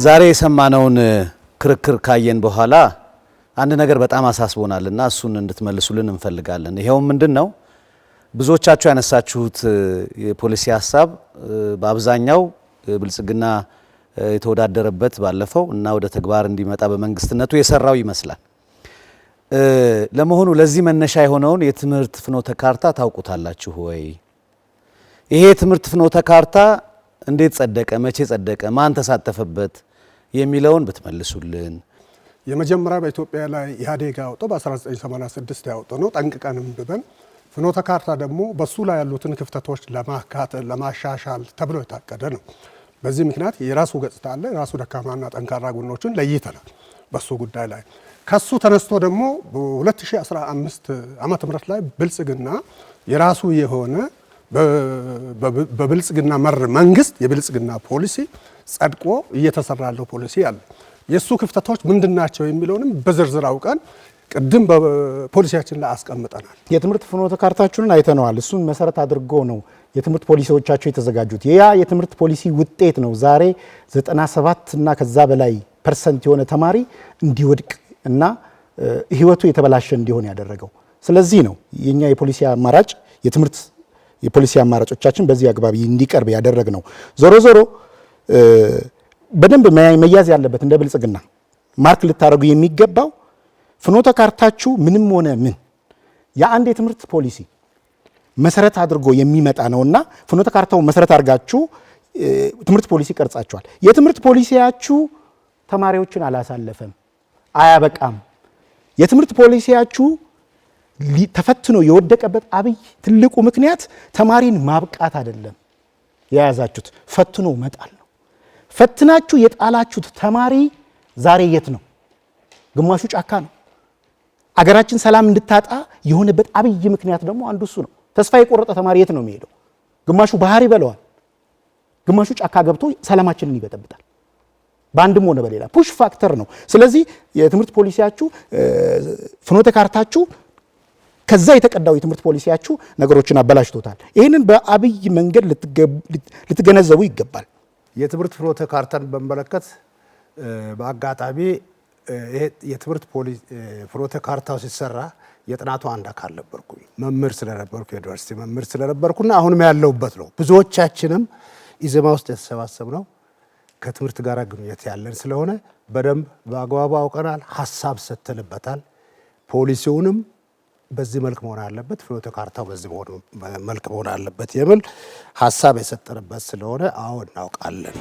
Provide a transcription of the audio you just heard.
ዛሬ የሰማነውን ክርክር ካየን በኋላ አንድ ነገር በጣም አሳስቦናልና እሱን እንድትመልሱልን እንፈልጋለን። ይሄው ምንድነው? ብዙዎቻችሁ ያነሳችሁት የፖሊሲ ሐሳብ በአብዛኛው ብልጽግና የተወዳደረበት ባለፈው እና ወደ ተግባር እንዲመጣ በመንግስትነቱ የሰራው ይመስላል። ለመሆኑ ለዚህ መነሻ የሆነውን የትምህርት ፍኖተ ካርታ ታውቁታላችሁ ወይ? ይሄ የትምህርት ፍኖተ ካርታ እንዴት ጸደቀ? መቼ ጸደቀ? ማን ተሳተፈበት? የሚለውን ብትመልሱልን። የመጀመሪያ በኢትዮጵያ ላይ ኢህአዴግ ያወጣው በ1986 ያወጣው ነው። ጠንቅቀንም ብበን ፍኖተ ካርታ ደግሞ በሱ ላይ ያሉትን ክፍተቶች ለማካተት ለማሻሻል ተብሎ የታቀደ ነው። በዚህ ምክንያት የራሱ ገጽታ አለ። የራሱ ደካማና ጠንካራ ጎኖችን ለይተናል። በሱ ጉዳይ ላይ ከሱ ተነስቶ ደግሞ በ2015 ዓመተ ምህረት ላይ ብልጽግና የራሱ የሆነ በብልጽግና መር መንግስት የብልጽግና ፖሊሲ ጸድቆ እየተሰራ ያለው ፖሊሲ አለ። የሱ ክፍተቶች ምንድናቸው የሚለውንም በዝርዝር አውቀን ቅድም በፖሊሲያችን ላይ አስቀምጠናል። የትምህርት ፍኖተ ካርታችንን አይተነዋል። እሱን መሰረት አድርጎ ነው የትምህርት ፖሊሲዎቻቸው የተዘጋጁት። ያ የትምህርት ፖሊሲ ውጤት ነው ዛሬ 97 እና ከዛ በላይ % የሆነ ተማሪ እንዲወድቅ እና ህይወቱ የተበላሸ እንዲሆን ያደረገው። ስለዚህ ነው የኛ የፖሊሲ አማራጭ የፖሊሲ አማራጮቻችን በዚህ አግባብ እንዲቀርብ ያደረግ ነው። ዞሮ ዞሮ በደንብ መያዝ ያለበት እንደ ብልጽግና ማርክ ልታደርጉ የሚገባው ፍኖተ ካርታችሁ ምንም ሆነ ምን የአንድ የትምህርት ፖሊሲ መሰረት አድርጎ የሚመጣ ነውና ፍኖተ ካርታው መሰረት አድርጋችሁ ትምህርት ፖሊሲ ቀርጻችኋል። የትምህርት ፖሊሲያችሁ ተማሪዎችን አላሳለፈም፣ አያበቃም። የትምህርት ፖሊሲያችሁ ተፈትኖ የወደቀበት አብይ ትልቁ ምክንያት ተማሪን ማብቃት አይደለም የያዛችሁት፣ ፈትኖ መጣል ነው። ፈትናችሁ የጣላችሁት ተማሪ ዛሬ የት ነው? ግማሹ ጫካ ነው። አገራችን ሰላም እንድታጣ የሆነበት አብይ ምክንያት ደግሞ አንዱ እሱ ነው። ተስፋ የቆረጠ ተማሪ የት ነው የሚሄደው? ግማሹ ባህር ይበለዋል፣ ግማሹ ጫካ ገብቶ ሰላማችንን ይበጠብጣል። በአንድም ሆነ በሌላ ፑሽ ፋክተር ነው። ስለዚህ የትምህርት ፖሊሲያችሁ ፍኖተ ካርታችሁ ከዛ የተቀዳው የትምህርት ፖሊሲያችሁ ነገሮችን አበላሽቶታል። ይህንን በአብይ መንገድ ልትገነዘቡ ይገባል። የትምህርት ፍኖተ ካርታን በመለከት በአጋጣሚ የትምህርት ፍኖተ ካርታው ሲሰራ የጥናቱ አንድ አካል ነበርኩኝ። መምህር ስለነበርኩ የዩኒቨርሲቲ መምህር ስለነበርኩና አሁንም ያለውበት ነው። ብዙዎቻችንም ኢዜማ ውስጥ የተሰባሰብነው ከትምህርት ጋር ግንኙነት ያለን ስለሆነ በደንብ በአግባቡ አውቀናል። ሀሳብ ሰጥተንበታል። ፖሊሲውንም በዚህ መልክ መሆን አለበት፣ ፍኖተ ካርታው በዚህ መልክ መሆን አለበት የሚል ሀሳብ የሰጠንበት ስለሆነ አዎ እናውቃለን።